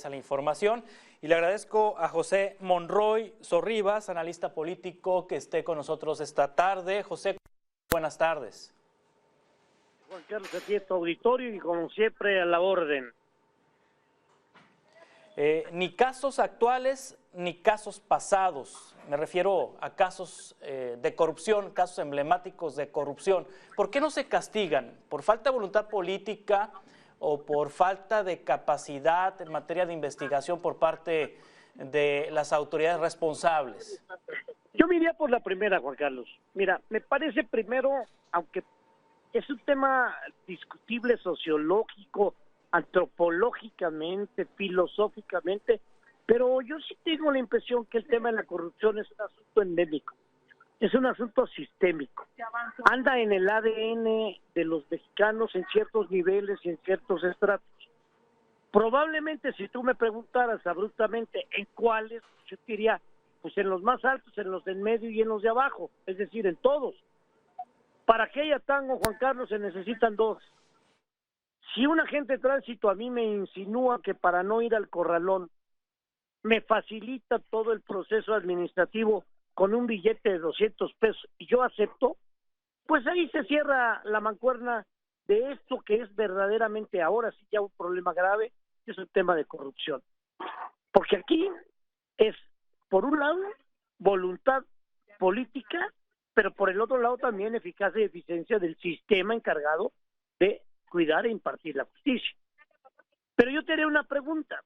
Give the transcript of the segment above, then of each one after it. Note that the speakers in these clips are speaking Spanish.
puntuales a la información. Y le agradezco a José Monroy Sorribas, analista político, que esté con nosotros esta tarde. José, buenas tardes. Juan Carlos, aquí es tu auditorio y como siempre a la orden. Ni casos actuales ni casos pasados, me refiero a casos de corrupción, casos emblemáticos de corrupción. ¿Por qué no se castigan? ¿Por falta de voluntad política o por falta de capacidad en materia de investigación por parte de las autoridades responsables? Yo me iría por la primera, Juan Carlos. Mira, me parece primero, aunque es un tema discutible sociológico, antropológicamente, filosóficamente, pero yo sí tengo la impresión que el tema de la corrupción es un asunto endémico, es un asunto sistémico, anda en el ADN de los mexicanos en ciertos niveles y en ciertos estratos. Probablemente si tú me preguntaras abruptamente en cuáles, yo te diría, pues en los más altos, en los del medio y en los de abajo, es decir, en todos. Para que haya tango, Juan Carlos, se necesitan dos. Si un agente de tránsito a mí me insinúa que para no ir al corralón me facilita todo el proceso administrativo con un billete de 200 pesos y yo acepto, pues ahí se cierra la mancuerna de esto que es verdaderamente ahora sí ya un problema grave, que es el tema de corrupción. Porque aquí es, por un lado, voluntad política, pero por el otro lado también eficacia y eficiencia del sistema encargado de cuidar e impartir la justicia. Pero yo te haré una pregunta.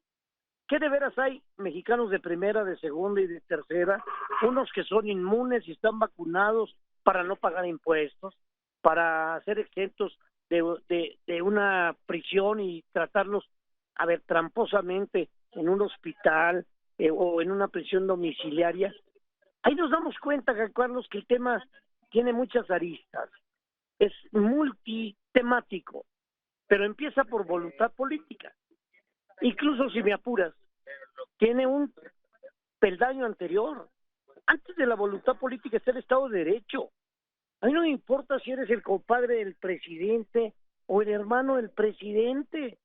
¿Qué de veras hay mexicanos de primera, de segunda y de tercera? Unos que son inmunes y están vacunados para no pagar impuestos, para ser exentos de una prisión y tratarlos, a ver, tramposamente en un hospital o en una prisión domiciliaria. Ahí nos damos cuenta, Carlos, que el tema tiene muchas aristas. Es multitemático, pero empieza por voluntad política. Incluso si me apuras, tiene un peldaño anterior. Antes de la voluntad política está el Estado de Derecho. A mí no me importa si eres el compadre del presidente o el hermano del presidente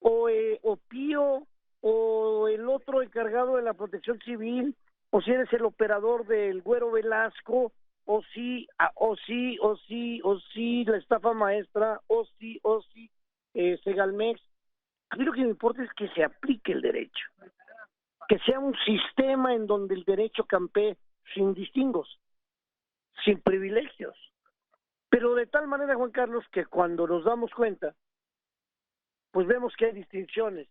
o Pío o el otro encargado de la protección civil o si eres el operador del Güero Velasco o sí, la estafa maestra, o sí, Segalmex. A mí lo que me importa es que se aplique el derecho, que sea un sistema en donde el derecho campee sin distingos, sin privilegios, pero de tal manera, Juan Carlos, que cuando nos damos cuenta, pues vemos que hay distinciones,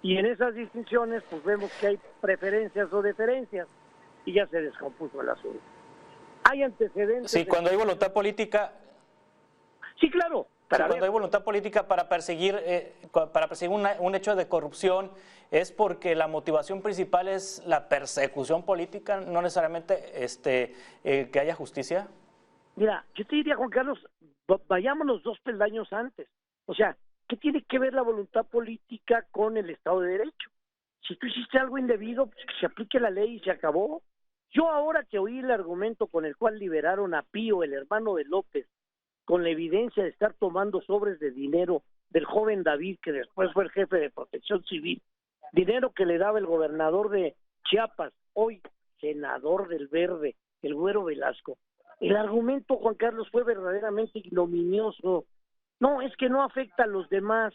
y en esas distinciones, pues vemos que hay preferencias o deferencias, y ya se descompuso el asunto. Hay antecedentes. Sí, cuando hay voluntad política. Sí, claro. Sí, cuando hay voluntad política para perseguir un hecho de corrupción, es porque la motivación principal es la persecución política, no necesariamente que haya justicia. Mira, yo te diría, Juan Carlos, vayámonos 2 peldaños antes. O sea, ¿qué tiene que ver la voluntad política con el Estado de Derecho? Si tú hiciste algo indebido, pues que se aplique la ley y se acabó. Yo ahora que oí el argumento con el cual liberaron a Pío, el hermano de López, con la evidencia de estar tomando sobres de dinero del joven David, que después fue el jefe de Protección Civil, dinero que le daba el gobernador de Chiapas, hoy senador del Verde, el Güero Velasco. El argumento, Juan Carlos, fue verdaderamente ignominioso. No, es que no afecta a los demás,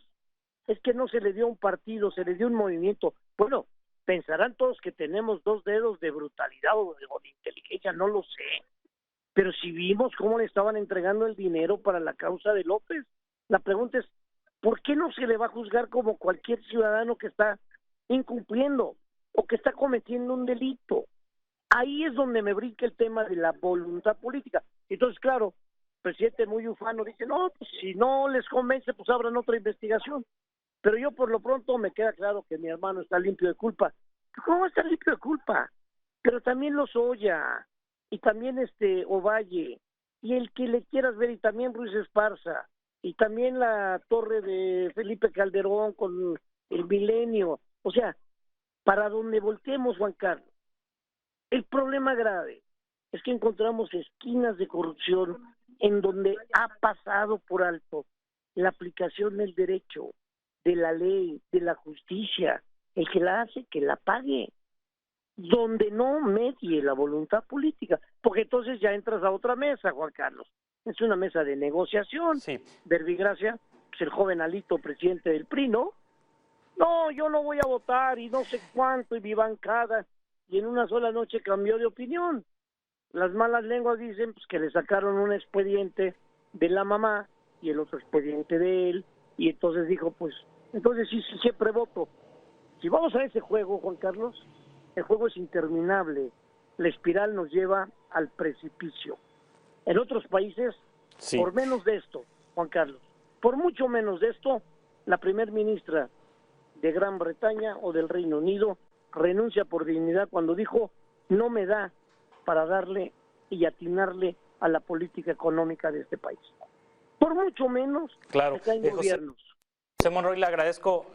es que no se le dio a un partido, se le dio un movimiento. Bueno, pensarán todos que tenemos 2 dedos de brutalidad o de inteligencia, no lo sé. Pero si vimos cómo le estaban entregando el dinero para la causa de López, la pregunta es, ¿por qué no se le va a juzgar como cualquier ciudadano que está incumpliendo o que está cometiendo un delito? Ahí es donde me brinca el tema de la voluntad política. Entonces, claro, el presidente muy ufano dice, no, pues si no les convence, pues abran otra investigación. Pero yo por lo pronto me queda claro que mi hermano está limpio de culpa. ¿Cómo está limpio de culpa? Pero también Lozoya, y también Ovalle, y el que le quieras ver, y también Ruiz Esparza, y también la torre de Felipe Calderón con el Milenio. O sea, para donde volteemos, Juan Carlos, el problema grave es que encontramos esquinas de corrupción en donde ha pasado por alto la aplicación del derecho. de la ley, de la justicia. El que la hace, que la pague. Donde no medie la voluntad política, porque entonces ya entras a otra mesa, Juan Carlos. Es una mesa de negociación. Sí. Verbigracia, pues el joven Alito, presidente del PRI, ¿no? No, yo no voy a votar y no sé cuánto y mi bancada. Y en una sola noche cambió de opinión. Las malas lenguas dicen pues, que le sacaron un expediente de la mamá y el otro expediente de él. Y entonces dijo, pues, entonces sí, siempre voto. Si vamos a ese juego, Juan Carlos, el juego es interminable. La espiral nos lleva al precipicio. En otros países, Sí. por menos de esto, Juan Carlos, por mucho menos de esto, la primer ministra de Gran Bretaña o del Reino Unido renuncia por dignidad cuando dijo, no me da para darle y atinarle a la política económica de este país. Por mucho menos, Claro. acá hay gobiernos. José Monroy, le agradezco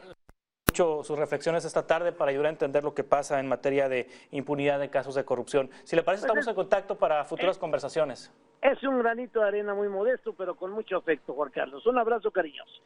mucho sus reflexiones esta tarde para ayudar a entender lo que pasa en materia de impunidad de casos de corrupción. Si le parece, estamos en contacto para futuras conversaciones. Es un granito de arena muy modesto, pero con mucho afecto, Juan Carlos. Un abrazo cariñoso.